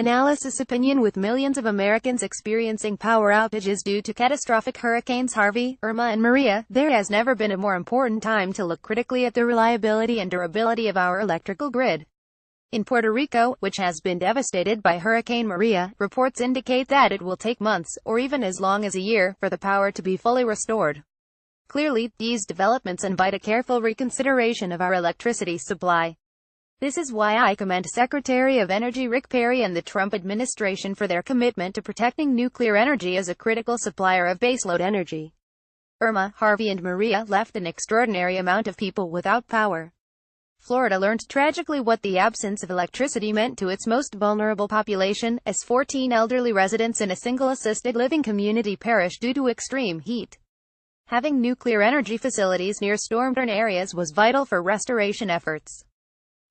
Analysis opinion. With millions of Americans experiencing power outages due to catastrophic hurricanes Harvey, Irma and Maria, there has never been a more important time to look critically at the reliability and durability of our electrical grid. In Puerto Rico, which has been devastated by Hurricane Maria, reports indicate that it will take months, or even as long as a year, for the power to be fully restored. Clearly, these developments invite a careful reconsideration of our electricity supply. This is why I commend Secretary of Energy Rick Perry and the Trump administration for their commitment to protecting nuclear energy as a critical supplier of baseload energy. Irma, Harvey and Maria left an extraordinary amount of people without power. Florida learned tragically what the absence of electricity meant to its most vulnerable population, as 14 elderly residents in a single assisted living community perished due to extreme heat. Having nuclear energy facilities near storm-prone areas was vital for restoration efforts.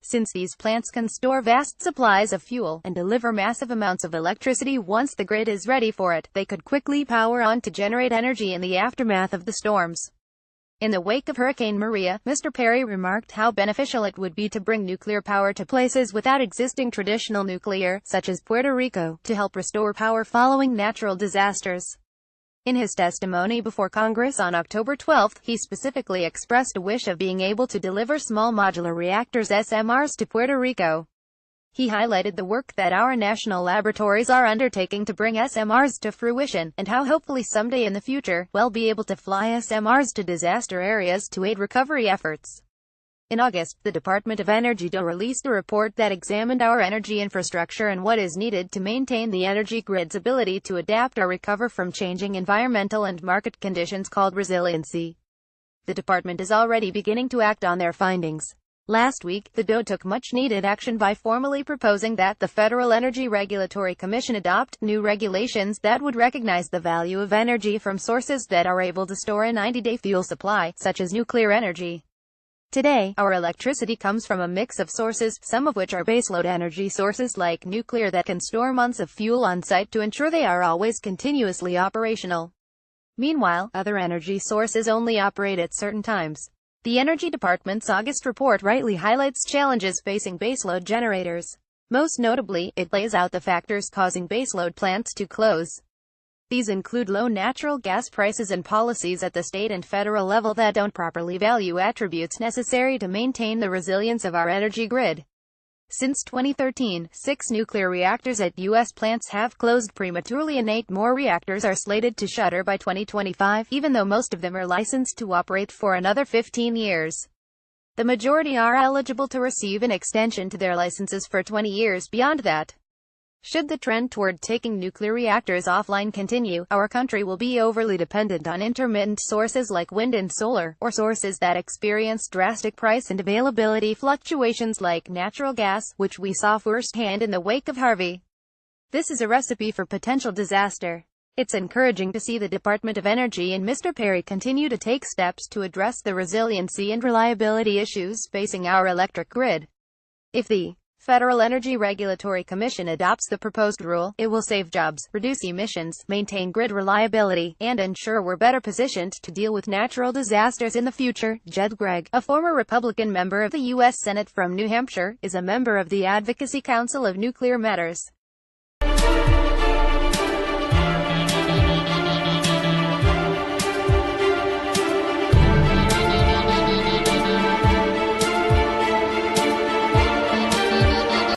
Since these plants can store vast supplies of fuel and deliver massive amounts of electricity once the grid is ready for it, they could quickly power on to generate energy in the aftermath of the storms. In the wake of Hurricane Maria, Mr. Perry remarked how beneficial it would be to bring nuclear power to places without existing traditional nuclear, such as Puerto Rico, to help restore power following natural disasters. In his testimony before Congress on October 12, he specifically expressed a wish of being able to deliver small modular reactors (SMRs) to Puerto Rico. He highlighted the work that our national laboratories are undertaking to bring SMRs to fruition, and how hopefully someday in the future, we'll be able to fly SMRs to disaster areas to aid recovery efforts. In August, the Department of Energy released a report that examined our energy infrastructure and what is needed to maintain the energy grid's ability to adapt or recover from changing environmental and market conditions, called resiliency. The department is already beginning to act on their findings. Last week, the DOE took much-needed action by formally proposing that the Federal Energy Regulatory Commission adopt new regulations that would recognize the value of energy from sources that are able to store a 90-day fuel supply, such as nuclear energy. Today, our electricity comes from a mix of sources, some of which are baseload energy sources like nuclear that can store months of fuel on site to ensure they are always continuously operational. Meanwhile, other energy sources only operate at certain times. The Energy Department's August report rightly highlights challenges facing baseload generators. Most notably, it lays out the factors causing baseload plants to close. These include low natural gas prices and policies at the state and federal level that don't properly value attributes necessary to maintain the resilience of our energy grid. Since 2013, 6 nuclear reactors at U.S. plants have closed prematurely and 8 more reactors are slated to shutter by 2025, even though most of them are licensed to operate for another 15 years. The majority are eligible to receive an extension to their licenses for 20 years beyond that. Should the trend toward taking nuclear reactors offline continue, our country will be overly dependent on intermittent sources like wind and solar, or sources that experience drastic price and availability fluctuations like natural gas, which we saw firsthand in the wake of Harvey. This is a recipe for potential disaster. It's encouraging to see the Department of Energy and Mr. Perry continue to take steps to address the resiliency and reliability issues facing our electric grid. If the Federal Energy Regulatory Commission adopts the proposed rule, it will save jobs, reduce emissions, maintain grid reliability, and ensure we're better positioned to deal with natural disasters in the future. Jed Gregg, a former Republican member of the U.S. Senate from New Hampshire, is a member of the Advocacy Council of Nuclear Matters.